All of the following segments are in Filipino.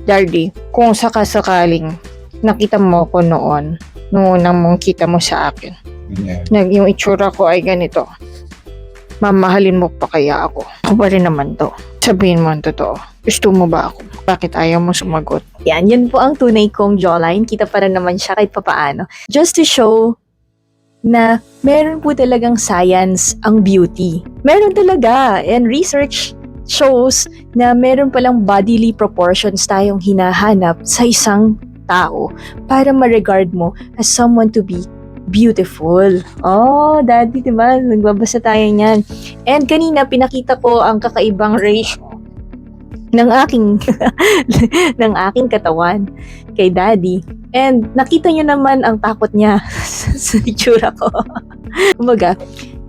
Dardy, kung sakasakaling nakita mo ko noon, nung unang mong kita mo sa akin, yung itsura ko ay ganito, mamahalin mo pa kaya ako? Ako pa rin naman to. Sabihin mo ang totoo. Gusto mo ba ako? Bakit ayaw mo sumagot? Yan po ang tunay kong jawline. Kita pa rin naman siya kahit papaano. Just to show na meron po talagang science ang beauty. Meron talaga. And research shows na meron palang bodily proportions tayong hinahanap sa isang tao para ma-regard mo as someone to be beautiful. Oh, daddy, diba? Nagbabasa tayo niyan. And kanina, pinakita ko ang kakaibang ratio ng aking ng aking katawan kay daddy. And nakita niyo naman ang takot niya sa itsura ko. Kumbaga,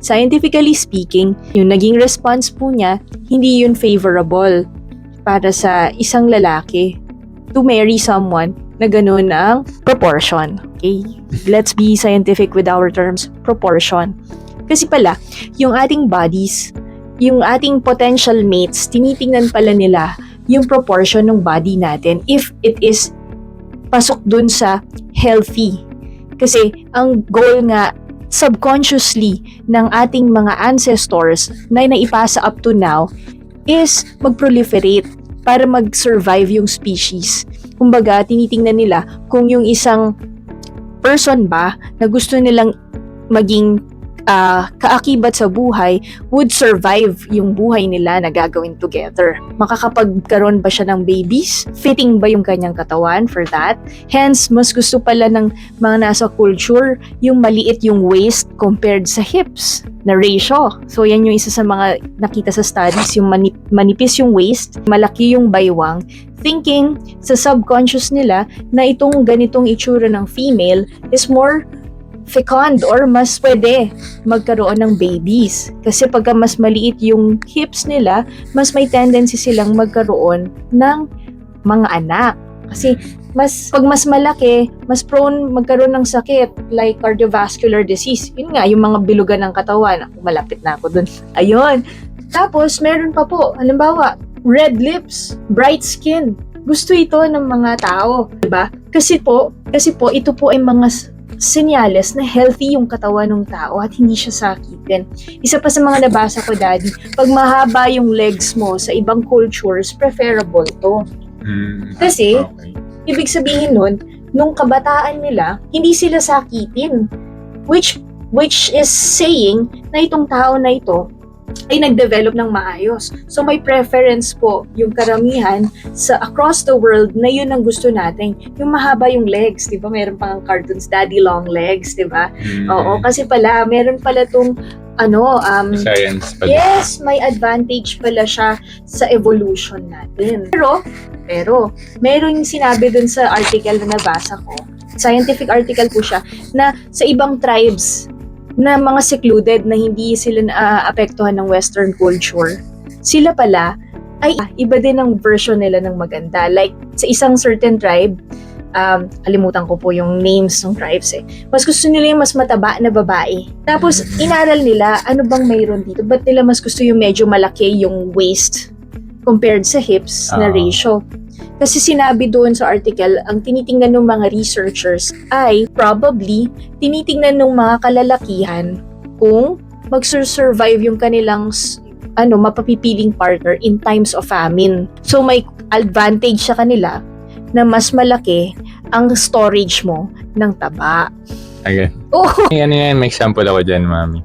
scientifically speaking, yung naging response po niya, hindi yun favorable para sa isang lalaki to marry someone na ganun ang proportion. Okay? Let's be scientific with our terms, proportion. Kasi pala, yung ating bodies, yung ating potential mates, tinitingnan pala nila yung proportion ng body natin if it is pasok dun sa healthy. Kasi ang goal nga subconsciously ng ating mga ancestors na naipasa up to now is mag-proliferate para mag-survive yung species. Kumbaga, tinitingnan nila kung yung isang person ba na gusto nilang maging kaakibat sa buhay would survive yung buhay nila na gagawin together. Makakapagkaroon ba siya ng babies? Fitting ba yung kanyang katawan for that? Hence, mas gusto pala ng mga nasa culture yung maliit yung waist compared sa hips na ratio. So, yan yung isa sa mga nakita sa studies, yung manipis yung waist, malaki yung baywang, thinking sa subconscious nila na itong ganitong itsura ng female is more fecund or mas pwede magkaroon ng babies. Kasi pagka mas maliit yung hips nila, mas may tendency silang magkaroon ng mga anak. Kasi pag mas malaki, mas prone magkaroon ng sakit like cardiovascular disease. Yun nga, yung mga bilugan ng katawan. Malapit na ako dun. Ayun. Tapos, meron pa po, halimbawa, red lips, bright skin. Gusto ito ng mga tao, diba? Kasi po, ito po ay mga senyales na healthy yung katawan ng tao at hindi siya sakitin. Isa pa sa mga nabasa ko, daddy, pag mahaba yung legs mo sa ibang cultures, preferable to. Kasi, ibig sabihin nun, nung kabataan nila, hindi sila sakitin. Which is saying na itong tao na ito ay nag-develop ng maayos. So may preference po yung karamihan sa across the world na yun ang gusto natin. Yung mahaba yung legs, di ba? Meron pang cartoons, daddy long legs, di ba? Oo, kasi pala, meron pala tong science pala. Yes, may advantage pala siya sa evolution natin. Pero meron yung sinabi dun sa article na nabasa ko, scientific article po siya, na sa ibang tribes na mga secluded na hindi sila naapektuhan ng Western culture, sila pala ay iba din ang version nila ng maganda. Like, sa isang certain tribe, kalimutan ko po yung names ng tribes mas gusto nila yung mas mataba na babae. Tapos, inaral nila, ano bang mayroon dito? Ba't nila mas gusto yung medyo malaki yung waist compared sa hips na ratio? Kasi sinabi doon sa article, ang tinitingnan ng mga researchers ay probably tinitingnan ng mga kalalakihan kung mag-survive yung kanilang mapapipiling partner in times of famine. So may advantage sa kanila na mas malaki ang storage mo ng taba. Okay. Oh. May example ako dyan, mami.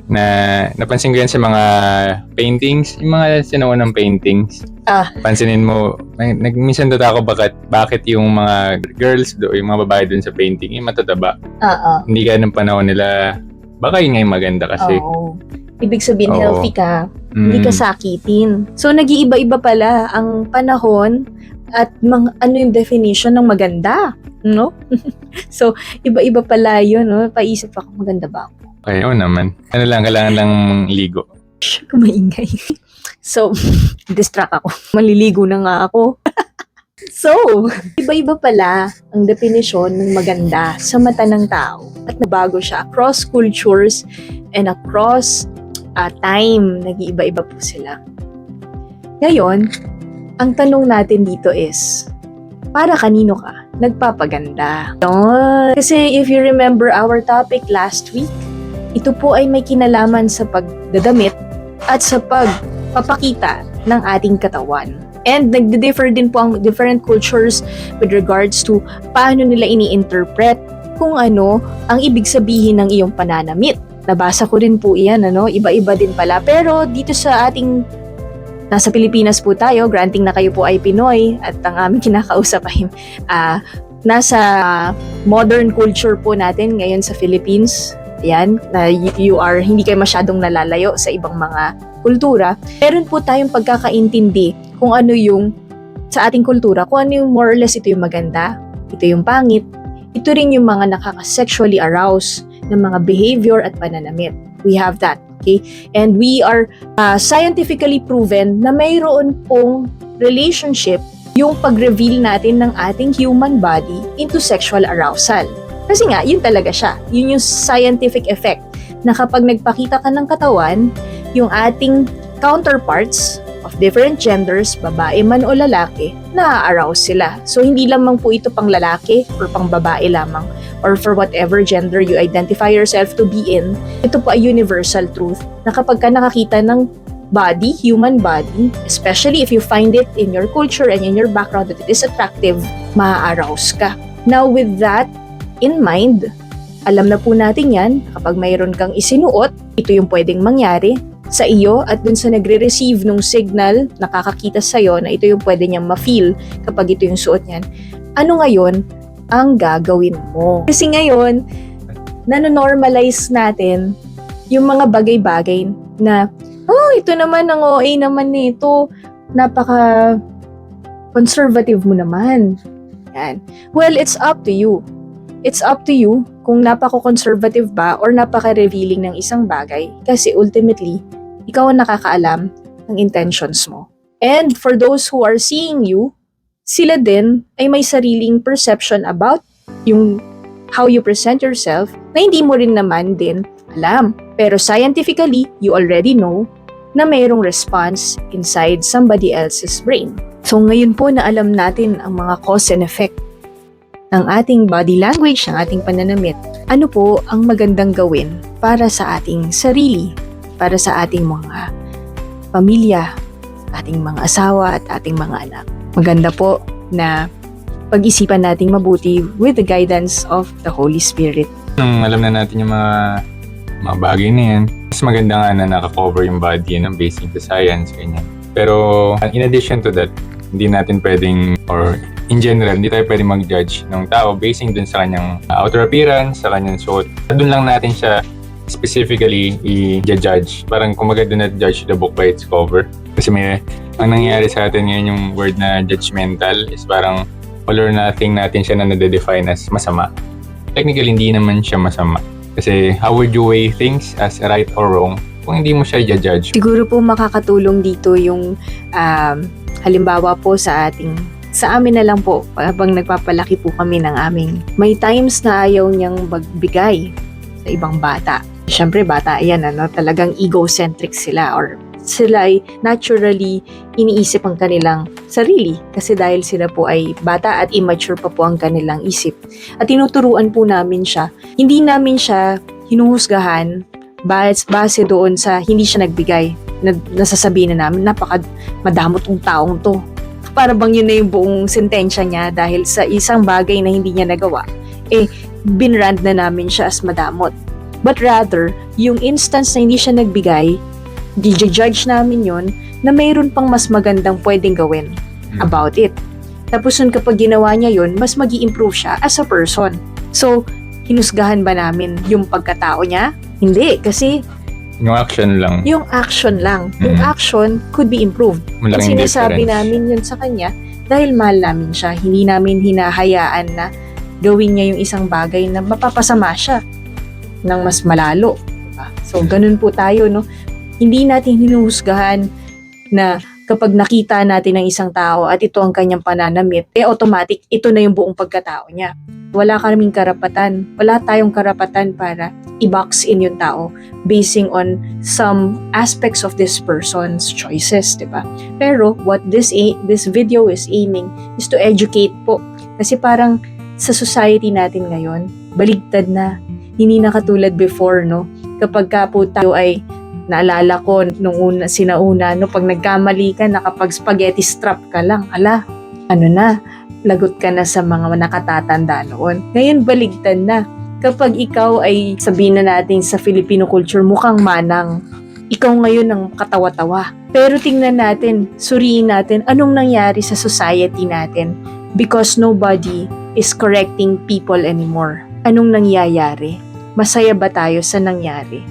Na napansin ko yan sa mga paintings, yung mga sinuunang paintings. Pansinin mo, minsan ako bakit yung mga girls yung mga babae dun sa painting, yung matataba. Hindi ka ng panahon nila, baka yun nga yung maganda kasi. Ibig sabihin, healthy ka, hindi ka sakitin. So, nag-iiba-iba pala ang panahon at ano yung definition ng maganda, no? So, iba-iba pala yun, no? Paisip ako, maganda ba ako? Okay, naman. Kailangan lang ligo. Kumaingay. So, distract ako. Maliligo na nga ako. So, iba-iba pala ang definisyon ng maganda sa mata ng tao. At nabago siya across cultures and across time. Nag-iiba-iba po sila. Ngayon, ang tanong natin dito is, para kanino ka nagpapaganda. Kasi if you remember our topic last week, ito po ay may kinalaman sa pagdadamit at sa pagpapakita ng ating katawan. And nagdi-differ din po ang different cultures with regards to paano nila ini-interpret kung ano ang ibig sabihin ng iyong pananamit. Nabasa ko rin po iyan, iba-iba din pala. Pero dito sa ating nasa Pilipinas po tayo, granting na kayo po ay Pinoy at ang aming kinakausap ay nasa modern culture po natin ngayon sa Philippines. Yan, na hindi kayo masyadong nalalayo sa ibang mga kultura. Meron po tayong pagkakaintindi kung ano yung sa ating kultura, kung ano yung more or less ito yung maganda, ito yung pangit, ito rin yung mga nakaka-sexually arouse ng mga behavior at pananamit. We have that. Okay? And we are scientifically proven na mayroon pong relationship yung pag-reveal natin ng ating human body into sexual arousal. Kasi nga, yun talaga siya. Yun yung scientific effect na kapag nagpakita ka ng katawan, yung ating counterparts of different genders, babae man o lalaki, na-arouse sila. So, hindi lamang po ito pang lalaki or pang babae lamang or for whatever gender you identify yourself to be in. Ito po ay universal truth na kapag ka nakakita ng body, human body, especially if you find it in your culture and in your background that it is attractive, ma-arouse ka. Now, with that in mind, alam na po natin yan, kapag mayroon kang isinuot, ito yung pwedeng mangyari sa iyo at dun sa nagre-receive ng signal, nakakakita sa'yo na ito yung pwede niyang ma-feel kapag ito yung suot niyan. Ano ngayon ang gagawin mo? Kasi ngayon, nanonormalize natin yung mga bagay-bagay na, ito naman ang OA naman nito, napaka-conservative mo naman. Yan. Well, it's up to you. It's up to you kung napaka-conservative ba or napaka-revealing ng isang bagay kasi ultimately, ikaw ang nakakaalam ng intentions mo. And for those who are seeing you, sila din ay may sariling perception about yung how you present yourself na hindi mo rin naman din alam. Pero scientifically, you already know na mayroong response inside somebody else's brain. So ngayon po na alam natin ang mga cause and effect ng ating body language, ng ating pananamit, ano po ang magandang gawin para sa ating sarili, para sa ating mga pamilya, ating mga asawa at ating mga anak. Maganda po na pag-isipan nating mabuti with the guidance of the Holy Spirit. Nung alam na natin yung mga bagay na yan, mas maganda nga na nakakover yung body ng based sa science, ganyan. Pero in addition to that, hindi natin pwedeng, or in general, hindi tayo pwedeng mag-judge ng tao basing dun sa kanyang outer appearance, sa kanyang suot. Dun lang natin siya specifically i-judge. Parang kumaga dun na judge the book by its cover. Kasi ang nangyayari sa atin ngayon yung word na judgmental is parang all or nothing natin siya na nade-define as masama. Technically, hindi naman siya masama. Kasi how would you weigh things as right or wrong kung hindi mo siya i-judge? Siguro po makakatulong dito yung halimbawa po sa amin na lang po, habang nagpapalaki po kami ng aming, may times na ayaw niyang magbigay sa ibang bata. Siyempre, bata yan, talagang egocentric sila or sila ay naturally iniisip ang kanilang sarili kasi dahil sila po ay bata at immature pa po ang kanilang isip. At tinuturuan po namin siya. Hindi namin siya hinuhusgahan base doon sa hindi siya nagbigay. Nasasabihin na namin, madamot ang taong to. Para bang yun na yung buong sentensya niya dahil sa isang bagay na hindi niya nagawa. Binrand na namin siya as madamot. But rather, yung instance na hindi siya nagbigay, judge namin yon na mayroon pang mas magandang pwedeng gawin about it. Tapos nun kapag ginawa niya yon, mas mag-i-improve siya as a person. So, hinusgahan ba namin yung pagkatao niya? Hindi, kasi yung action lang. Yung action lang. Yung action could be improved. Malaking Kasi sinasabi difference. namin yun sa kanya dahil mahal namin siya. Hindi namin hinahayaan na gawin niya yung isang bagay na mapapasama siya ng mas malalo. Diba? So, ganun po tayo, no? Hindi natin hinuhusgahan na kapag nakita natin ng isang tao at ito ang kanyang pananamit, automatic, ito na yung buong pagkatao niya. Wala kaming karapatan. Wala tayong karapatan para i-box in yung tao basing on some aspects of this person's choices, diba? Pero what this video is aiming is to educate po Kasi parang sa society natin ngayon, baligtad na. Hindi na katulad before, no? Kapag ka po tayo ay, naalala ko, sinauna, no? Pag nagkamali ka, nakapag spaghetti strap ka lang, lagot ka na sa mga nakatatanda noon. Ngayon, baligtad na. Kapag ikaw ay, sabihin na natin sa Filipino culture, mukhang manang, ikaw ngayon ang katawa-tawa. Pero tingnan natin, suriin natin, anong nangyari sa society natin? Because nobody is correcting people anymore. Anong nangyayari? Masaya ba tayo sa nangyari?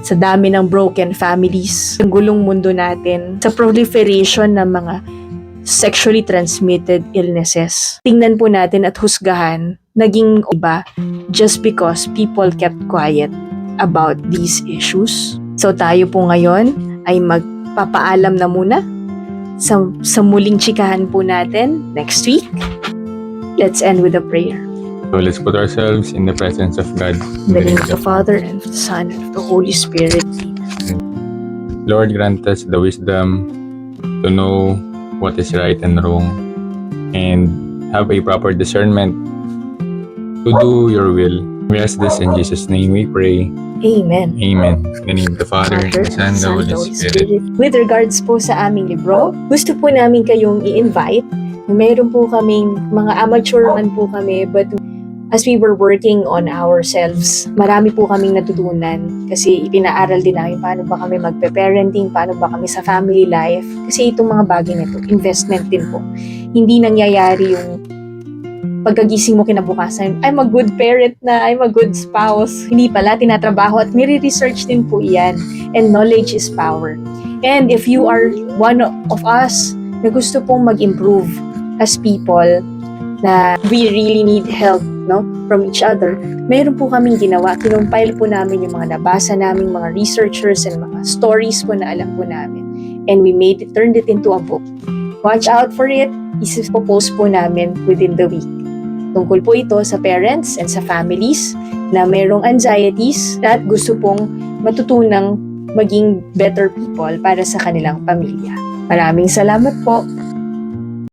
Sa dami ng broken families, ang gulong mundo natin, sa proliferation ng mga sexually transmitted illnesses. Tingnan po natin at husgahan, naging iba just because people kept quiet about these issues. So tayo po ngayon ay magpapaalam na muna sa muling chikahan po natin next week. Let's end with a prayer. So let's put ourselves in the presence of God. In the name of the Father, and of the Son, and of the Holy Spirit. Lord, grant us the wisdom to know what is right and wrong, and have a proper discernment to do your will. We ask this in Jesus' name we pray. Amen. Amen. In the name of the Father, the Son, and the Holy Spirit. With regards po sa aming libro, gusto po namin kayong i-invite. Meron po kaming mga amateur man po kami, but as we were working on ourselves, marami po kaming natutunan kasi ipinaaral din namin paano ba kami magpe-parenting, paano ba kami sa family life. Kasi itong mga bagay na ito, investment din po. Hindi nangyayari yung pagkagising mo kinabukasan, I'm a good parent na, I'm a good spouse. Hindi pala, tinatrabaho at nire-research din po iyan. And knowledge is power. And if you are one of us na gusto pong mag-improve as people, na we really need help, no, from each other, meron po kaming ginawa. Kinumpile po namin yung mga nabasa naming mga researchers and mga stories po na alam po namin. And we turned it into a book. Watch out for it. Isi-post po namin within the week. Tungkol po ito sa parents and sa families na mayroong anxieties at gusto pong matutunang maging better people para sa kanilang pamilya. Maraming salamat po.